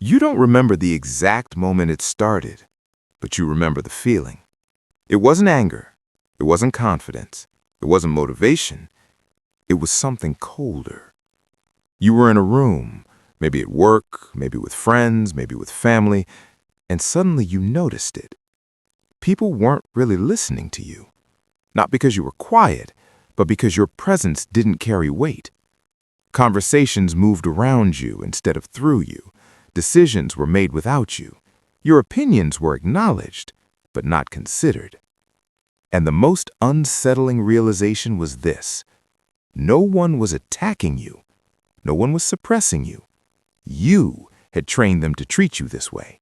You don't remember the exact moment it started, but you remember the feeling. It wasn't anger. It wasn't confidence. It wasn't motivation. It was something colder. You were in a room, maybe at work, maybe with friends, maybe with family, and suddenly you noticed it. People weren't really listening to you. Not because you were quiet, but because your presence didn't carry weight. Conversations moved around you instead of through you. Decisions were made without you. Your opinions were acknowledged, but not considered. And the most unsettling realization was this: no one was attacking you. No one was suppressing you. You had trained them to treat you this way.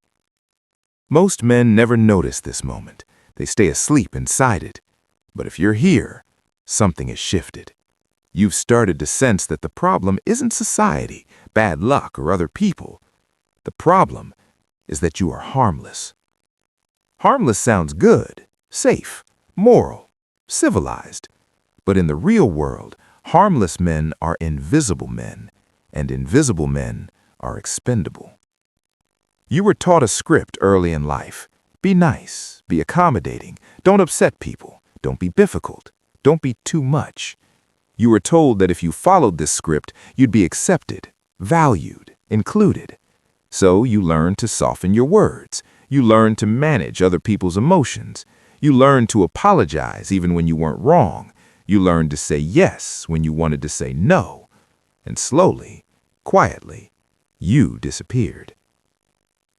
Most men never notice this moment. They stay asleep inside it. But if you're here, something has shifted. You've started to sense that the problem isn't society, bad luck, or other people. The problem is that you are harmless. Harmless sounds good, safe, moral, civilized. But in the real world, harmless men are invisible men, and invisible men are expendable. You were taught a script early in life. Be nice, be accommodating, don't upset people, don't be difficult, don't be too much. You were told that if you followed this script, you'd be accepted, valued, included. So you learned to soften your words. You learned to manage other people's emotions. You learned to apologize even when you weren't wrong. You learned to say yes when you wanted to say no. And slowly, quietly, you disappeared.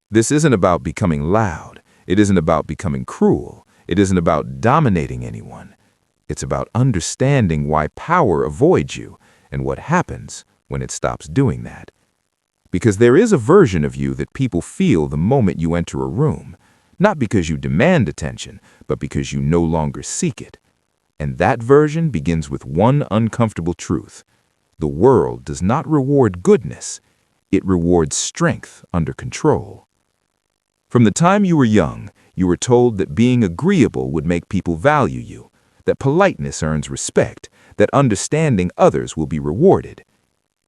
This isn't about becoming loud. It isn't about becoming cruel. It isn't about dominating anyone. It's about understanding why power avoids you and what happens when it stops doing that. Because there is a version of you that people feel the moment you enter a room, not because you demand attention, but because you no longer seek it. And that version begins with one uncomfortable truth. The world does not reward goodness. It rewards strength under control. From the time you were young, you were told that being agreeable would make people value you, that politeness earns respect, that understanding others will be rewarded.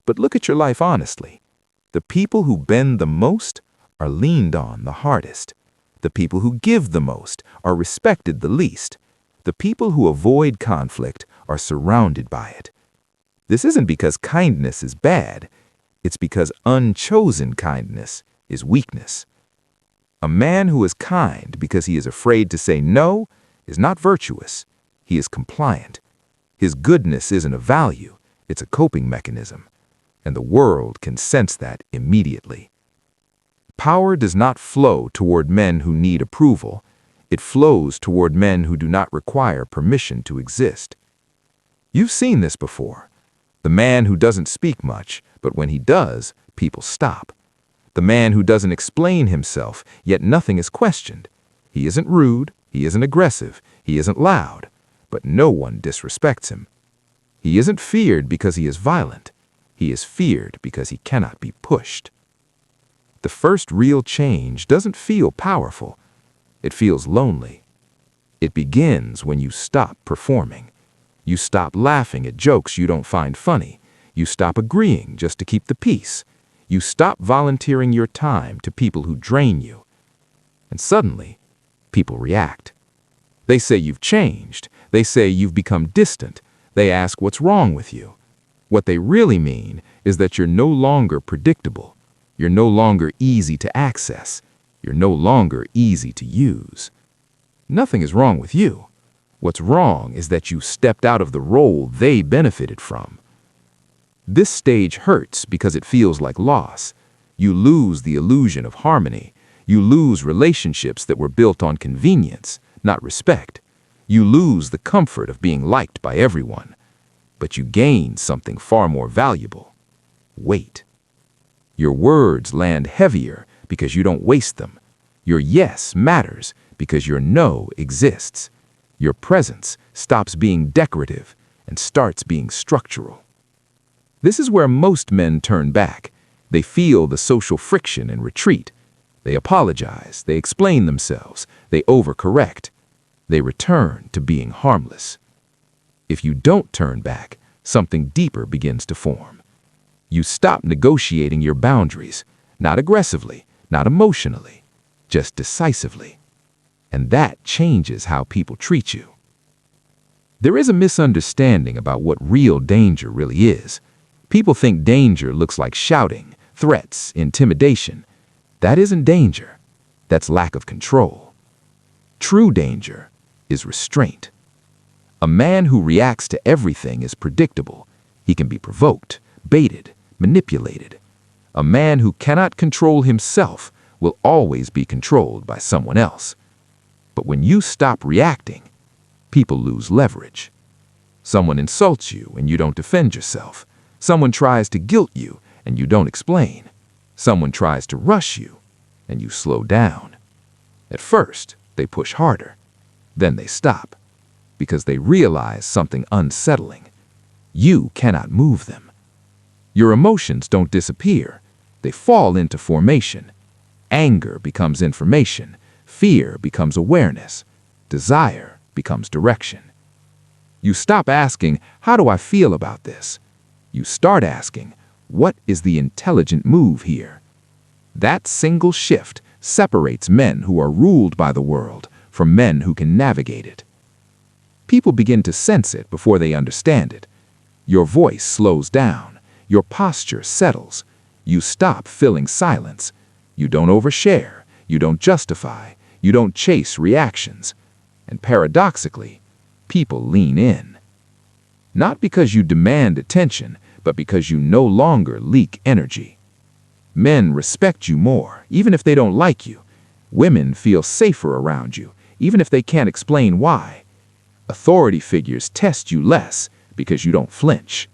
But look at your life honestly. The people who bend the most are leaned on the hardest. The people who give the most are respected the least. The people who avoid conflict are surrounded by it. This isn't because kindness is bad. It's because unchosen kindness is weakness. A man who is kind because he is afraid to say no is not virtuous. He is compliant. His goodness isn't a value. It's a coping mechanism. And the world can sense that immediately. Power does not flow toward men who need approval. It flows toward men who do not require permission to exist. You've seen this before. The man who doesn't speak much, but when he does, people stop. The man who doesn't explain himself, yet nothing is questioned. He isn't rude, he isn't aggressive, he isn't loud, but no one disrespects him. He isn't feared because he is violent. He is feared because he cannot be pushed. The first real change doesn't feel powerful. It feels lonely. It begins when you stop performing. You stop laughing at jokes you don't find funny. You stop agreeing just to keep the peace. You stop volunteering your time to people who drain you. And suddenly, people react. They say you've changed. They say you've become distant. They ask what's wrong with you. What they really mean is that you're no longer predictable. You're no longer easy to access. You're no longer easy to use. Nothing is wrong with you. What's wrong is that you stepped out of the role they benefited from. This stage hurts because it feels like loss. You lose the illusion of harmony. You lose relationships that were built on convenience, not respect. You lose the comfort of being liked by everyone. But you gain something far more valuable: weight. Your words land heavier because you don't waste them. Your yes matters because your no exists. Your presence stops being decorative and starts being structural. This is where most men turn back. They feel the social friction and retreat. They apologize, they explain themselves, they overcorrect. They return to being harmless. If you don't turn back, something deeper begins to form. You stop negotiating your boundaries. Not aggressively, not emotionally, just decisively. And that changes how people treat you. There is a misunderstanding about what real danger really is. People think danger looks like shouting, threats, intimidation. That isn't danger. That's lack of control. True danger is restraint. A man who reacts to everything is predictable. He can be provoked, baited, manipulated. A man who cannot control himself will always be controlled by someone else. But when you stop reacting, people lose leverage. Someone insults you and you don't defend yourself. Someone tries to guilt you and you don't explain. Someone tries to rush you and you slow down. At first, they push harder. Then they stop because they realize something unsettling. You cannot move them. Your emotions don't disappear. They fall into formation. Anger becomes information. Fear becomes awareness. Desire becomes direction. You stop asking, how do I feel about this? You start asking, what is the intelligent move here? That single shift separates men who are ruled by the world from men who can navigate it. People begin to sense it before they understand it. Your voice slows down. Your posture settles. You stop filling silence. You don't overshare. You don't justify. You don't chase reactions. And paradoxically, people lean in. Not because you demand attention, but because you no longer leak energy. Men respect you more, even if they don't like you. Women feel safer around you, even if they can't explain why. Authority figures test you less because you don't flinch.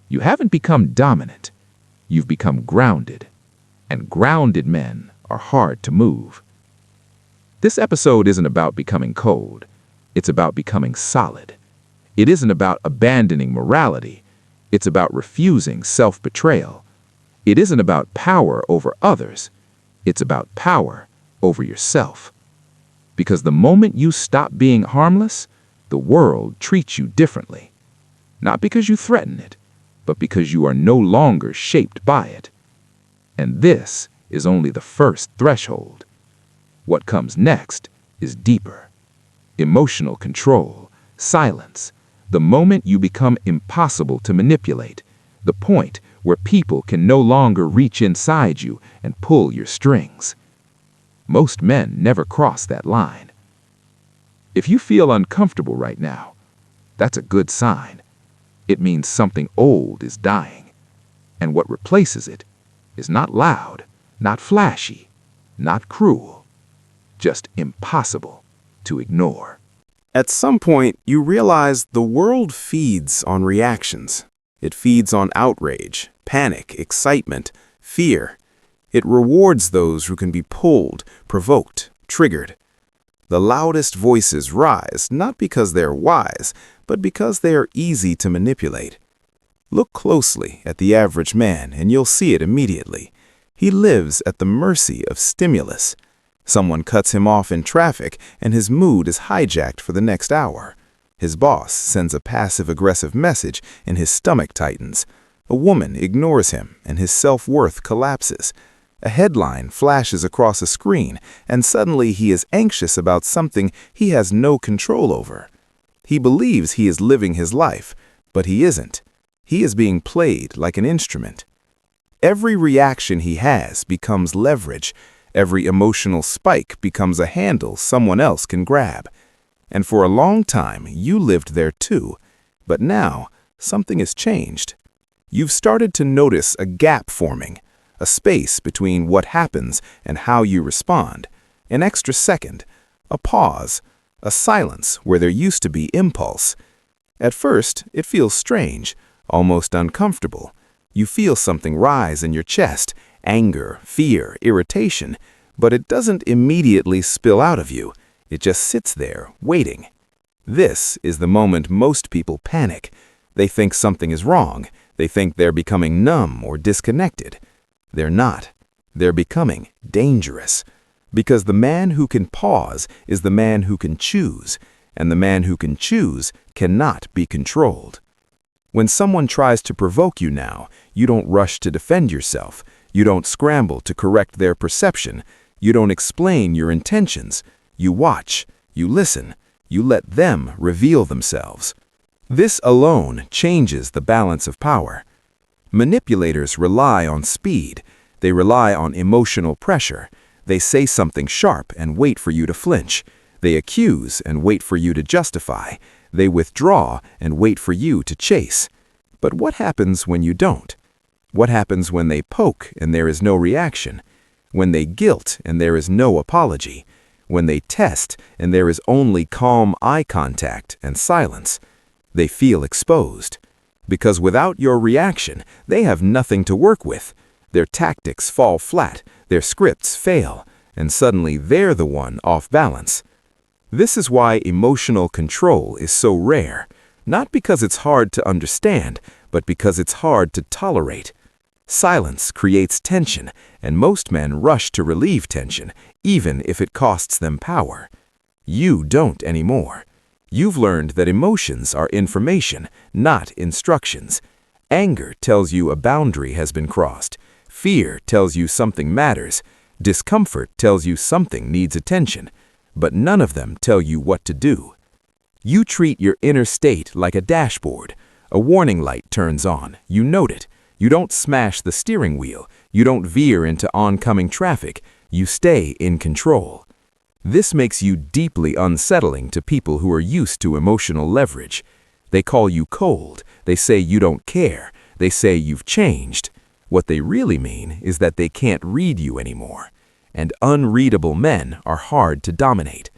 You haven't become dominant. You've become grounded. And grounded men are hard to move. This episode isn't about becoming cold. It's about becoming solid. It isn't about abandoning morality. It's about refusing self-betrayal. It isn't about power over others. It's about power over yourself. Because the moment you stop being harmless, the world treats you differently. Not because you threaten it, but because you are no longer shaped by it. And this is only the first threshold. What comes next is deeper. Emotional control, silence, the moment you become impossible to manipulate, the point where people can no longer reach inside you and pull your strings. Most men never cross that line. If you feel uncomfortable right now, that's a good sign. It means something old is dying. And what replaces it is not loud, not flashy, not cruel, just impossible to ignore. At some point, you realize the world feeds on reactions. It feeds on outrage, panic, excitement, fear. It rewards those who can be pulled, provoked, triggered. The loudest voices rise, not because they're wise, but because they are easy to manipulate. Look closely at the average man and you'll see it immediately. He lives at the mercy of stimulus. Someone cuts him off in traffic and his mood is hijacked for the next hour. His boss sends a passive-aggressive message and his stomach tightens. A woman ignores him and his self-worth collapses. A headline flashes across a screen and suddenly he is anxious about something he has no control over. He believes he is living his life, but he isn't. He is being played like an instrument. Every reaction he has becomes leverage. Every emotional spike becomes a handle someone else can grab. And for a long time, you lived there too. But now, something has changed. You've started to notice a gap forming, a space between what happens and how you respond, an extra second, a pause, a silence where there used to be impulse. At first, it feels strange, almost uncomfortable. You feel something rise in your chest, anger, fear, irritation, but it doesn't immediately spill out of you. It just sits there, waiting. This is the moment most people panic. They think something is wrong. They think they're becoming numb or disconnected. They're not. They're becoming dangerous. Because the man who can pause is the man who can choose, and the man who can choose cannot be controlled. When someone tries to provoke you now, you don't rush to defend yourself. You don't scramble to correct their perception. You don't explain your intentions. You watch, you listen, you let them reveal themselves. This alone changes the balance of power. Manipulators rely on speed. They rely on emotional pressure. They say something sharp and wait for you to flinch. They accuse and wait for you to justify. They withdraw and wait for you to chase. But what happens when you don't? What happens when they poke and there is no reaction? When they guilt and there is no apology? When they test and there is only calm eye contact and silence? They feel exposed. Because without your reaction, they have nothing to work with. Their tactics fall flat, their scripts fail, and suddenly they're the one off balance. This is why emotional control is so rare, not because it's hard to understand, but because it's hard to tolerate. Silence creates tension, and most men rush to relieve tension, even if it costs them power. You don't anymore. You've learned that emotions are information, not instructions. Anger tells you a boundary has been crossed. Fear tells you something matters. Discomfort tells you something needs attention. But none of them tell you what to do. You treat your inner state like a dashboard. A warning light turns on. You note it. You don't smash the steering wheel. You don't veer into oncoming traffic. You stay in control. This makes you deeply unsettling to people who are used to emotional leverage. They call you cold. They say you don't care. They say you've changed. What they really mean is that they can't read you anymore. And unreadable men are hard to dominate.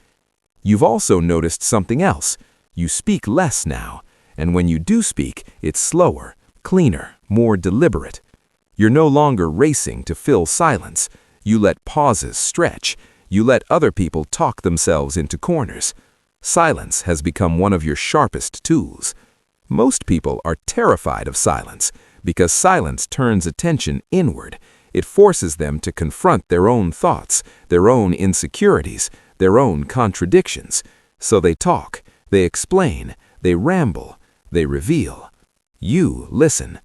You've also noticed something else. You speak less now. And when you do speak, it's slower, cleaner, more deliberate. You're no longer racing to fill silence. You let pauses stretch. You let other people talk themselves into corners. Silence has become one of your sharpest tools. Most people are terrified of silence because silence turns attention inward. It forces them to confront their own thoughts, their own insecurities, their own contradictions. So they talk, they explain, they ramble, they reveal. You listen.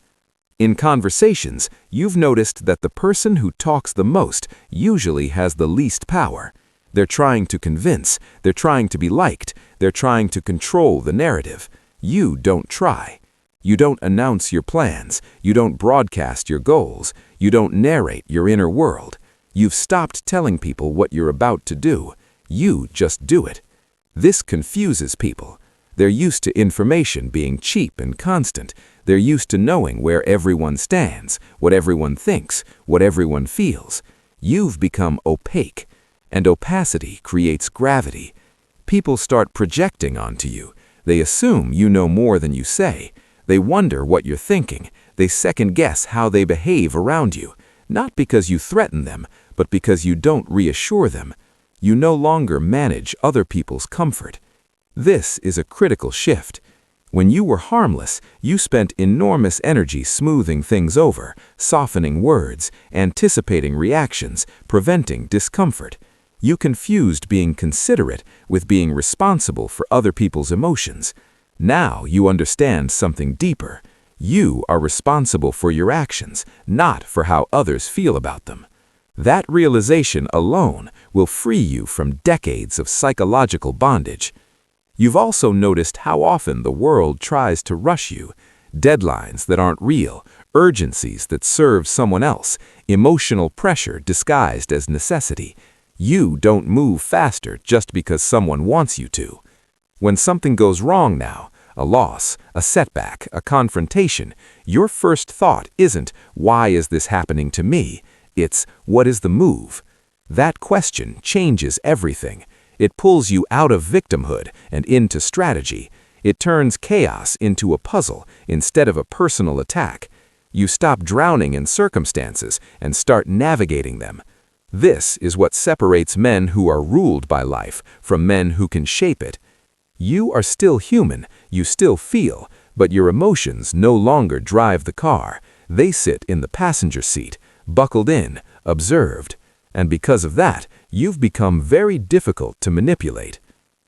In conversations, you've noticed that the person who talks the most usually has the least power. They're trying to convince, they're trying to be liked, they're trying to control the narrative. You don't try. You don't announce your plans, you don't broadcast your goals, you don't narrate your inner world. You've stopped telling people what you're about to do. You just do it. This confuses people. They're used to information being cheap and constant. They're used to knowing where everyone stands, what everyone thinks, what everyone feels. You've become opaque, and opacity creates gravity. People start projecting onto you. They assume you know more than you say. They wonder what you're thinking. They second-guess how they behave around you, not because you threaten them, but because you don't reassure them. You no longer manage other people's comfort. This is a critical shift. When you were harmless, you spent enormous energy smoothing things over, softening words, anticipating reactions, preventing discomfort. You confused being considerate with being responsible for other people's emotions. Now you understand something deeper. You are responsible for your actions, not for how others feel about them. That realization alone will free you from decades of psychological bondage. You've also noticed how often the world tries to rush you. Deadlines that aren't real, urgencies that serve someone else, emotional pressure disguised as necessity. You don't move faster just because someone wants you to. When something goes wrong now, a loss, a setback, a confrontation, your first thought isn't, "Why is this happening to me?" It's, "What is the move?" That question changes everything. It pulls you out of victimhood and into strategy. It turns chaos into a puzzle instead of a personal attack. You stop drowning in circumstances and start navigating them. This is what separates men who are ruled by life from men who can shape it. You are still human, you still feel, but your emotions no longer drive the car. They sit in the passenger seat, buckled in, observed. And because of that, you've become very difficult to manipulate.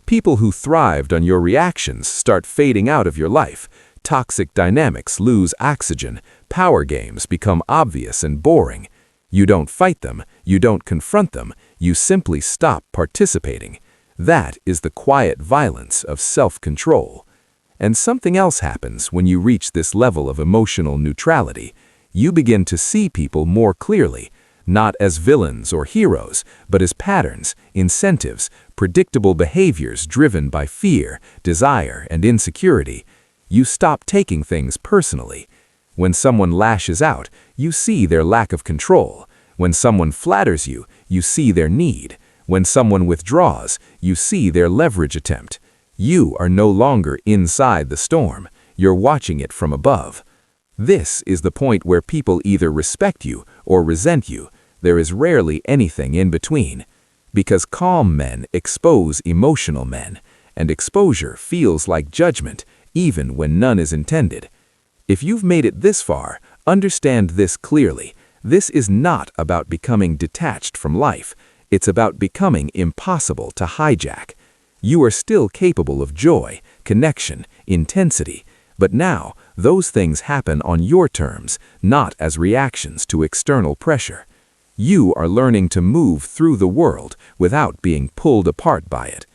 People who thrived on your reactions start fading out of your life. Toxic dynamics lose oxygen. Power games become obvious and boring. You don't fight them, you don't confront them, you simply stop participating. That is the quiet violence of self-control. And something else happens when you reach this level of emotional neutrality. You begin to see people more clearly, not as villains or heroes, but as patterns, incentives, predictable behaviors driven by fear, desire, and insecurity. You stop taking things personally. When someone lashes out, you see their lack of control. When someone flatters you, you see their need. When someone withdraws, you see their leverage attempt. You are no longer inside the storm. You're watching it from above. This is the point where people either respect you or resent you. There is rarely anything in between. Because calm men expose emotional men, and exposure feels like judgment, even when none is intended. If you've made it this far, understand this clearly. This is not about becoming detached from life. It's about becoming impossible to hijack. You are still capable of joy, connection, intensity, but now those things happen on your terms, not as reactions to external pressure. You are learning to move through the world without being pulled apart by it.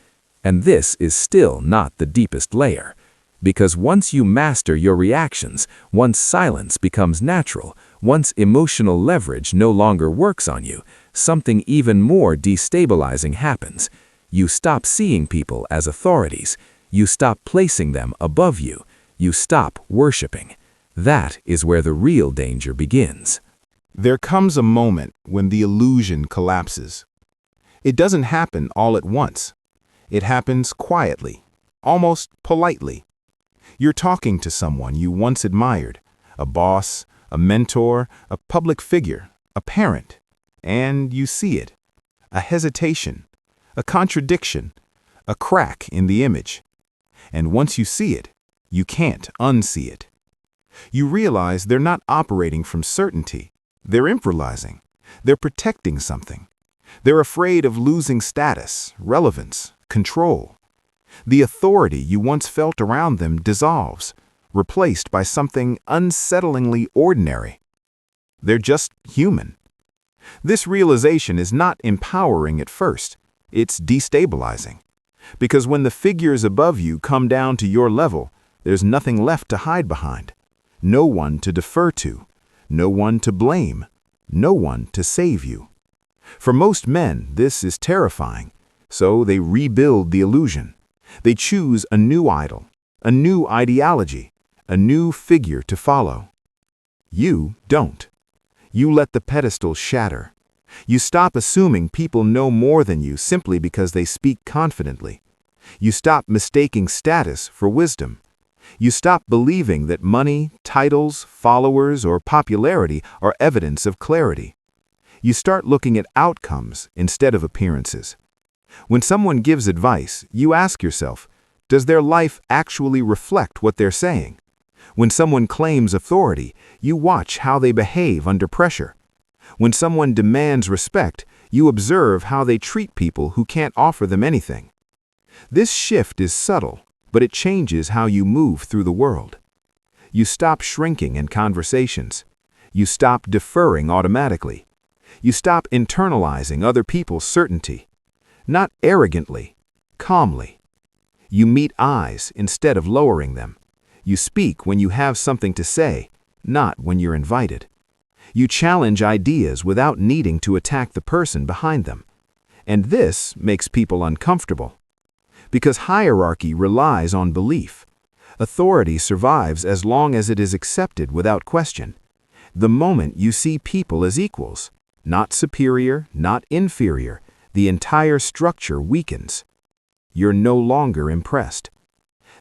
And this is still not the deepest layer. Because once you master your reactions, once silence becomes natural, once emotional leverage no longer works on you, something even more destabilizing happens. You stop seeing people as authorities. You stop placing them above you. You stop worshiping. That is where the real danger begins. There comes a moment when the illusion collapses. It doesn't happen all at once. It happens quietly, almost politely. You're talking to someone you once admired, a boss, a mentor, a public figure, a parent, and you see it. A hesitation, a contradiction, a crack in the image. And once you see it, you can't unsee it. You realize they're not operating from certainty. They're improvising. They're protecting something. They're afraid of losing status, relevance, control. The authority you once felt around them dissolves, replaced by something unsettlingly ordinary. They're just human. This realization is not empowering at first. It's destabilizing. Because when the figures above you come down to your level, there's nothing left to hide behind. No one to defer to. No one to blame. No one to save you. For most men, this is terrifying. So they rebuild the illusion. They choose a new idol, a new ideology, a new figure to follow. You don't. You let the pedestal shatter. You stop assuming people know more than you simply because they speak confidently. You stop mistaking status for wisdom. You stop believing that money, titles, followers, or popularity are evidence of clarity. You start looking at outcomes instead of appearances. When someone gives advice, you ask yourself, does their life actually reflect what they're saying? When someone claims authority, you watch how they behave under pressure. When someone demands respect, you observe how they treat people who can't offer them anything. This shift is subtle, but it changes how you move through the world. You stop shrinking in conversations. You stop deferring automatically. You stop internalizing other people's certainty. Not arrogantly, calmly. You meet eyes instead of lowering them. You speak when you have something to say, not when you're invited. You challenge ideas without needing to attack the person behind them. And this makes people uncomfortable. Because hierarchy relies on belief. Authority survives as long as it is accepted without question. The moment you see people as equals, not superior, not inferior, the entire structure weakens. You're no longer impressed.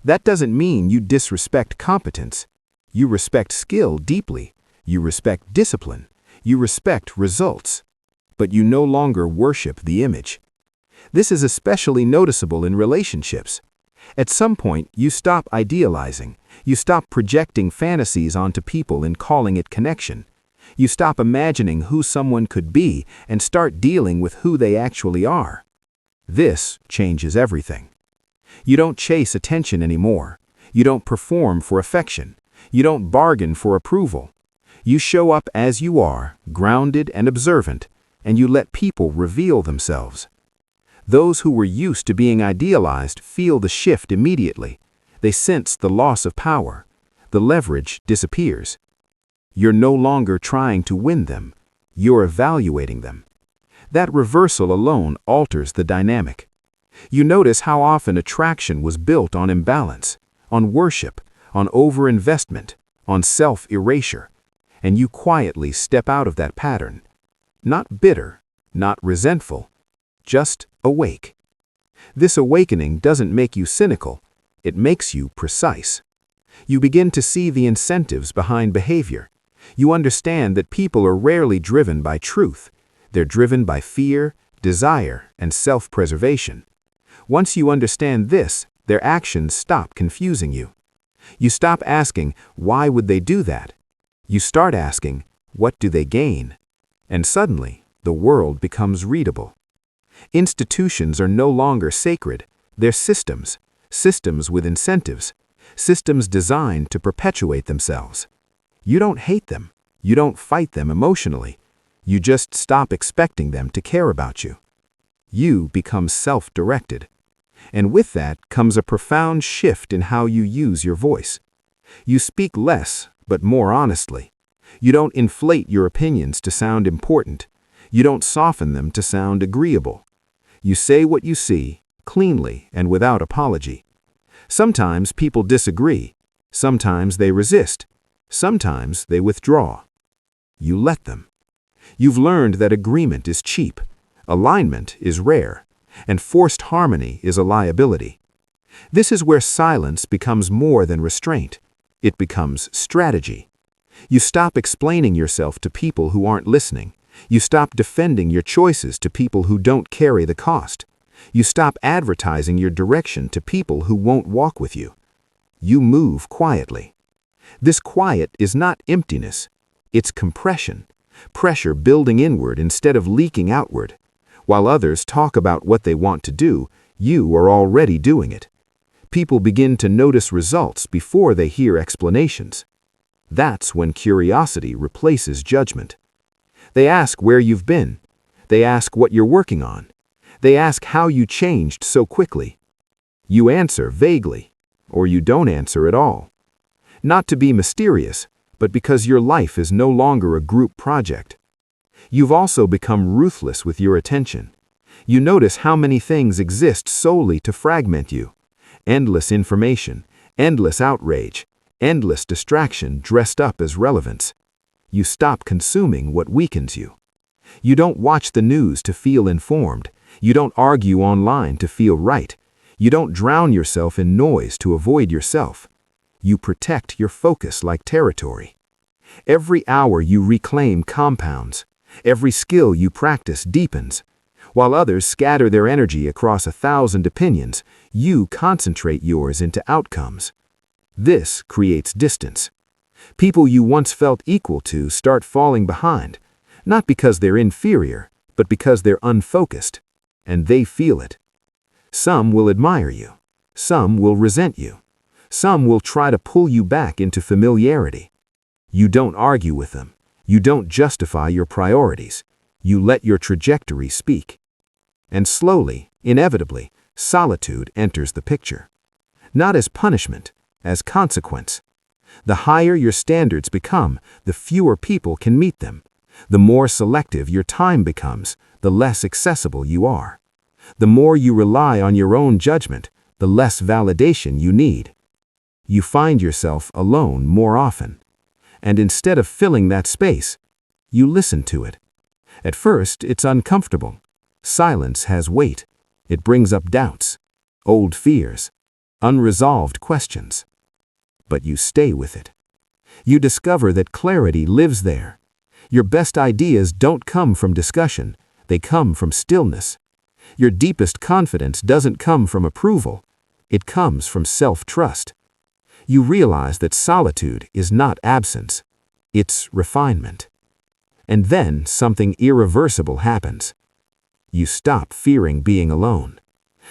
That doesn't mean you disrespect competence. You respect skill deeply. You respect discipline. You respect results. But you no longer worship the image. This is especially noticeable in relationships. At some point, you stop idealizing. You stop projecting fantasies onto people and calling it connection. You stop imagining who someone could be and start dealing with who they actually are. This changes everything. You don't chase attention anymore. You don't perform for affection. You don't bargain for approval. You show up as you are, grounded and observant, and you let people reveal themselves. Those who were used to being idealized feel the shift immediately. They sense the loss of power. The leverage disappears. You're no longer trying to win them. You're evaluating them. That reversal alone alters the dynamic. You notice how often attraction was built on imbalance, on worship, on overinvestment, on self-erasure, and you quietly step out of that pattern. Not bitter, not resentful, just awake. This awakening doesn't make you cynical, it makes you precise. You begin to see the incentives behind behavior. You understand that people are rarely driven by truth. They're driven by fear, desire, and self-preservation. Once you understand this, their actions stop confusing you. You stop asking, why would they do that? You start asking, what do they gain? And suddenly, the world becomes readable. Institutions are no longer sacred. They're systems, systems with incentives, systems designed to perpetuate themselves. You don't hate them. You don't fight them emotionally. You just stop expecting them to care about you. You become self-directed. And with that comes a profound shift in how you use your voice. You speak less, but more honestly. You don't inflate your opinions to sound important. You don't soften them to sound agreeable. You say what you see, cleanly and without apology. Sometimes people disagree. Sometimes they resist. Sometimes they withdraw. You let them. You've learned that agreement is cheap, alignment is rare, and forced harmony is a liability. This is where silence becomes more than restraint. It becomes strategy. You stop explaining yourself to people who aren't listening. You stop defending your choices to people who don't carry the cost. You stop advertising your direction to people who won't walk with you. You move quietly. This quiet is not emptiness. It's compression. Pressure building inward instead of leaking outward. While others talk about what they want to do, you are already doing it. People begin to notice results before they hear explanations. That's when curiosity replaces judgment. They ask where you've been. They ask what you're working on. They ask how you changed so quickly. You answer vaguely, or you don't answer at all. Not to be mysterious, but because your life is no longer a group project. You've also become ruthless with your attention. You notice how many things exist solely to fragment you. Endless information, endless outrage, endless distraction dressed up as relevance. You stop consuming what weakens you. You don't watch the news to feel informed. You don't argue online to feel right. You don't drown yourself in noise to avoid yourself. You protect your focus like territory. Every hour you reclaim compounds. Every skill you practice deepens. While others scatter their energy across 1,000 opinions, you concentrate yours into outcomes. This creates distance. People you once felt equal to start falling behind, not because they're inferior, but because they're unfocused, and they feel it. Some will admire you. Some will resent you. Some will try to pull you back into familiarity. You don't argue with them. You don't justify your priorities. You let your trajectory speak. And slowly, inevitably, solitude enters the picture. Not as punishment, as consequence. The higher your standards become, the fewer people can meet them. The more selective your time becomes, the less accessible you are. The more you rely on your own judgment, the less validation you need. You find yourself alone more often. And instead of filling that space, you listen to it. At first, it's uncomfortable. Silence has weight. It brings up doubts, old fears, unresolved questions. But you stay with it. You discover that clarity lives there. Your best ideas don't come from discussion. They come from stillness. Your deepest confidence doesn't come from approval. It comes from self-trust. You realize that solitude is not absence. It's refinement. And then something irreversible happens. You stop fearing being alone.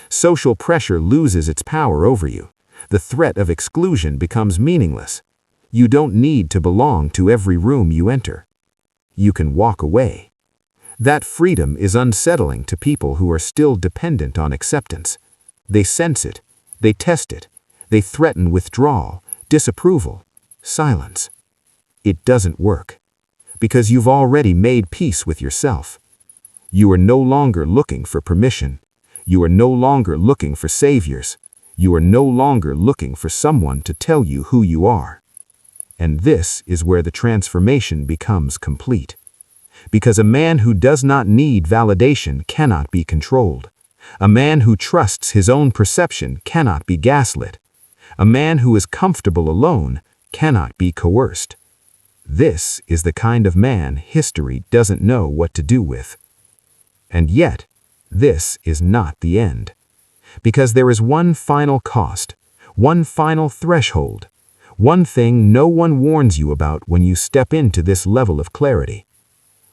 Social pressure loses its power over you. The threat of exclusion becomes meaningless. You don't need to belong to every room you enter. You can walk away. That freedom is unsettling to people who are still dependent on acceptance. They sense it, they test it, they threaten withdrawal, disapproval, silence. It doesn't work, because you've already made peace with yourself. You are no longer looking for permission. You are no longer looking for saviors. You are no longer looking for someone to tell you who you are. And this is where the transformation becomes complete. Because a man who does not need validation cannot be controlled. A man who trusts his own perception cannot be gaslit. A man who is comfortable alone cannot be coerced. This is the kind of man history doesn't know what to do with. And yet, this is not the end. Because there is one final cost, one final threshold, one thing no one warns you about when you step into this level of clarity.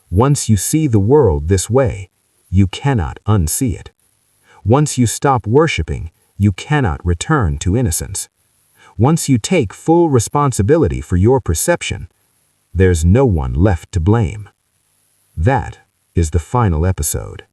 Once you see the world this way, you cannot unsee it. Once you stop worshiping, you cannot return to innocence. Once you take full responsibility for your perception, there's no one left to blame. That is the final episode.